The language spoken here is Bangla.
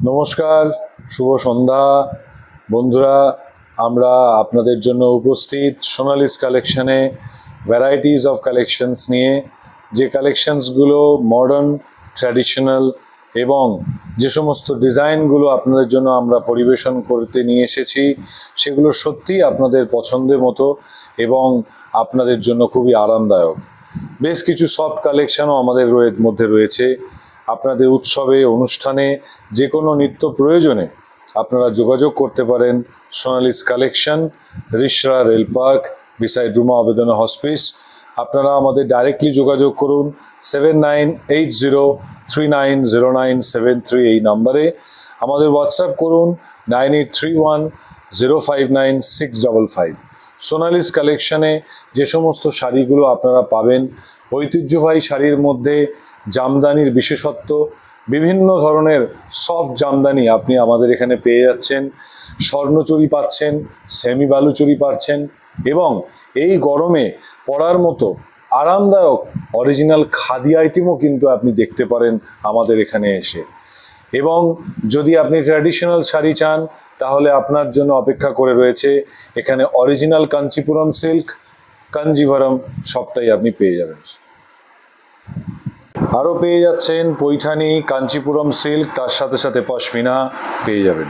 নমস্কার, শুভ সন্ধ্যা বন্ধুরা। আমরা আপনাদের জন্য উপস্থিত সোনালিস কালেকশনে ভ্যারাইটিস অফ কালেকশনস নিয়ে, যে কালেকশনসগুলো মডার্ন, ট্র্যাডিশনাল এবং যে সমস্ত ডিজাইনগুলো আপনাদের জন্য আমরা পরিবেশন করতে নিয়ে এসেছি সেগুলো সত্যিই আপনাদের পছন্দের মতো এবং আপনাদের জন্য খুবই আরামদায়ক। বেশ কিছু সফট কালেকশনও আমাদের মধ্যে রয়েছে। আপনাদের উৎসবে, অনুষ্ঠানে, যে কোনো নিত্য প্রয়োজনে আপনারা যোগাযোগ করতে পারেন Sonali's collection, Rishra rail park, beside Ruma Abedona hospice. আপনারা আমাদের ডাইরেক্টলি যোগাযোগ করুন 7980390973 এই নাম্বারে। আমাদের হোয়াটসঅ্যাপ করুন 9831059655। সোনালিস কালেকশনে যে সমস্ত শাড়িগুলো আপনারা পাবেন, ঐতিহ্যবাহী শাড়ির মধ্যে জামদানির বিশেষত্ব, বিভিন্ন ধরনের সফট জামদানি আপনি আমাদের এখানে পেয়ে যাচ্ছেন। স্বর্ণচুরি পাচ্ছেন, সেমি বালুচুরি পাচ্ছেন এবং এই গরমে পরার মতো আরামদায়ক অরিজিনাল খাদি আইটেমও কিন্তু আপনি দেখতে পারেন আমাদের এখানে এসে। এবং যদি আপনি ট্র্যাডিশনাল শাড়ি চান তাহলে আপনার জন্য অপেক্ষা করে রয়েছে এখানে অরিজিনাল কাঞ্চিপুরম সিল্ক, কাঞ্জিভারম সবটাই আপনি পেয়ে যাবেন। আরও পেয়ে যাচ্ছেন পৈঠানি, কাঞ্চিপুরম সিল্ক, তার সাথে সাথে পশমিনা পেয়ে যাবেন।